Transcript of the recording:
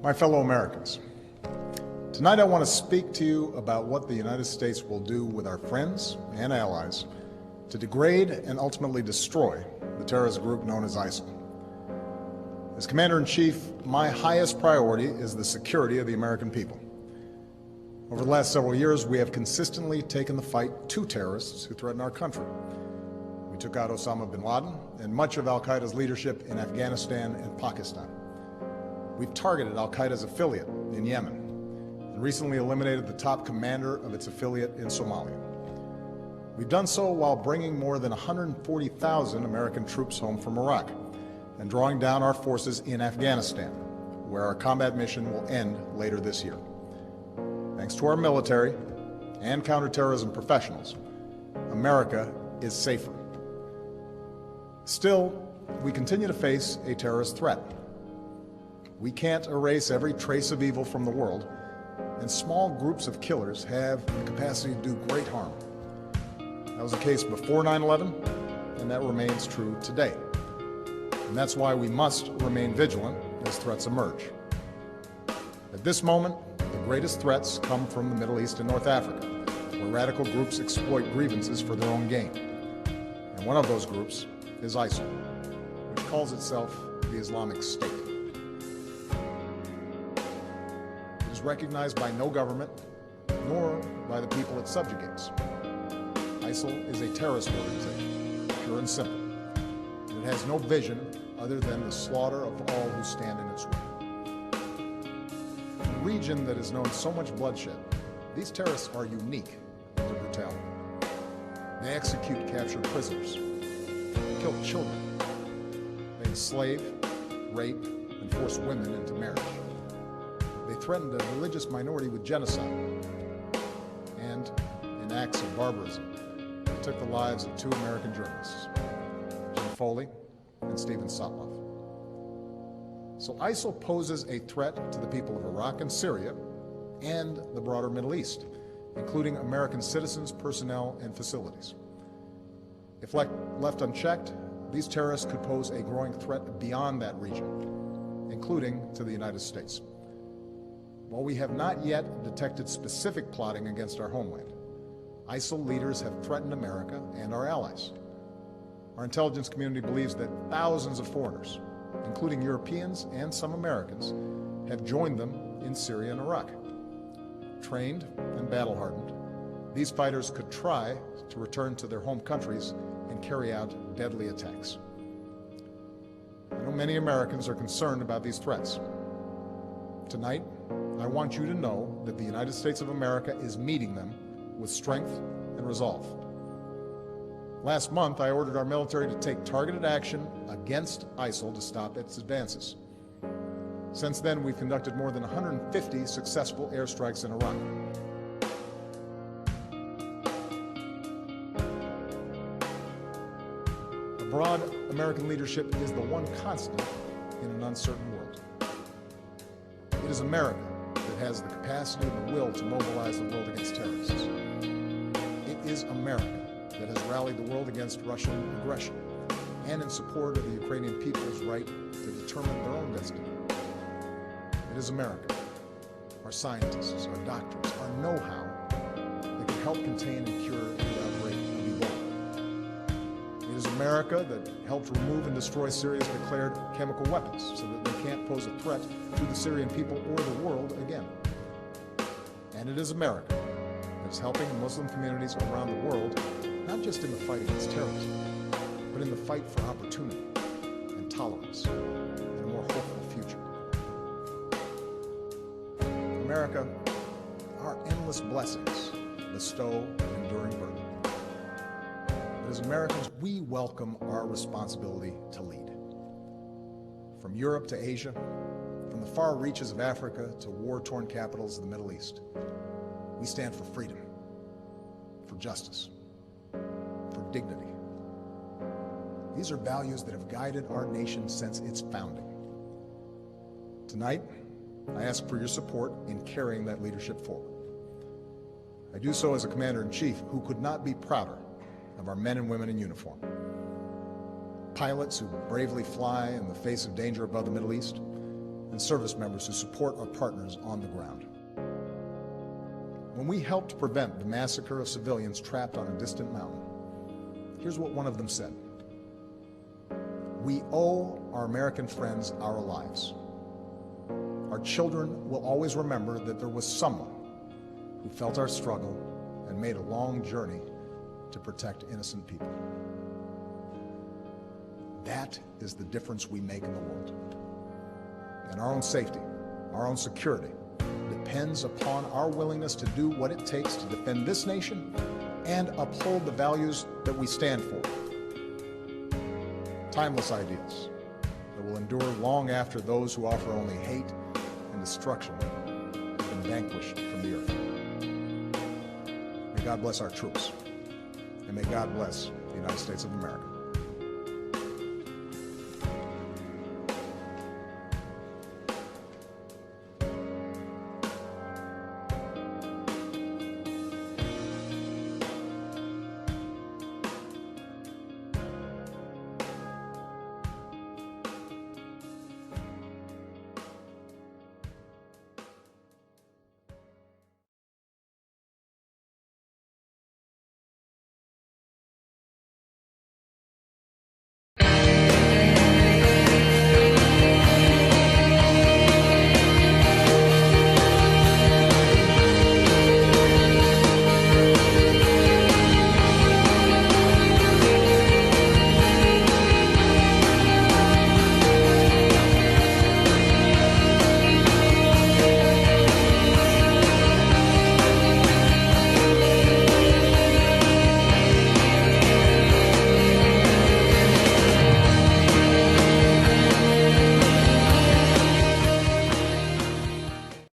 My fellow Americans, tonight I want to speak to you about what the United States will do with our friends and allies to degrade and ultimately destroy the terrorist group known as ISIL. As Commander-in-Chief, my highest priority is the security of the American people. Over the last several years, we have consistently taken the fight to terrorists who threaten our country. We took out Osama bin Laden and much of al-Qaeda's leadership in Afghanistan and Pakistan. We've targeted al-Qaeda's affiliate in Yemen and recently eliminated the top commander of its affiliate in Somalia. We've done so while bringing more than 140,000 American troops home from Iraq and drawing down our forces in Afghanistan, where our combat mission will end later this year. Thanks to our military and counterterrorism professionals, America is safer. Still, we continue to face a terrorist threat. We can't erase every trace of evil from the world, and small groups of killers have the capacity to do great harm. That was the case before 9/11, and that remains true today. And that's why we must remain vigilant as threats emerge. At this moment, the greatest threats come from the Middle East and North Africa, where radical groups exploit grievances for their own gain. And one of those groups is ISIL, which calls itself the Islamic State. It is recognized by no government, nor by the people it subjugates. ISIL is a terrorist organization, pure and simple. And it has no vision other than the slaughter of all who stand in its way. In a region that has known so much bloodshed, these terrorists are unique in their brutality. They execute captured prisoners, kill children, they enslave, rape, and force women into marriage. They threatened a religious minority with genocide, and in acts of barbarism, they took the lives of 2 American journalists, Jim Foley and Stephen Sotloff. So ISIL poses a threat to the people of Iraq and Syria and the broader Middle East, including American citizens, personnel, and facilities. If left unchecked, these terrorists could pose a growing threat beyond that region, including to the United States. While we have not yet detected specific plotting against our homeland, ISIL leaders have threatened America and our allies. Our intelligence community believes that thousands of foreigners, including Europeans and some Americans, have joined them in Syria and Iraq. Trained and battle-hardened, these fighters could try to return to their home countries and carry out deadly attacks. I know many Americans are concerned about these threats. Tonight, I want you to know that the United States of America is meeting them with strength and resolve. Last month, I ordered our military to take targeted action against ISIL to stop its advances. Since then, we've conducted more than 150 successful airstrikes in Iraq. A broad American leadership is the one constant in an uncertain world. It is America that has the capacity and the will to mobilize the world against terrorists. It is America that has rallied the world against Russian aggression and in support of the Ukrainian people's right to determine their own destiny. It is America, our scientists, our doctors, our know-how that can help contain and cure the outbreak of Ebola. It is America that helped remove and destroy Syria's declared chemical weapons so that they can't pose a threat to the Syrian people or the world again. And it is America that is helping Muslim communities around the world, not just in the fight against terrorism, but in the fight for opportunity and tolerance and a more hopeful future. America, our endless blessings bestow an enduring burden. But as Americans, we welcome our responsibility to lead. From Europe to Asia, from the far reaches of Africa to war-torn capitals of the Middle East, we stand for freedom, for justice, for dignity. These are values that have guided our nation since its founding. Tonight, I ask for your support in carrying that leadership forward. I do so as a Commander-in-Chief who could not be prouder of our men and women in uniform. Pilots who bravely fly in the face of danger above the Middle East, and service members who support our partners on the ground. When we helped prevent the massacre of civilians trapped on a distant mountain, here's what one of them said: "We owe our American friends our lives. Our children will always remember that there was someone who felt our struggle and made a long journey to protect innocent people." That is the difference we make in the world. And our own safety, our own security, depends upon our willingness to do what it takes to defend this nation and uphold the values that we stand for. Timeless ideals that will endure long after those who offer only hate and destruction have been vanquished from the earth. May God bless our troops, and may God bless the United States of America.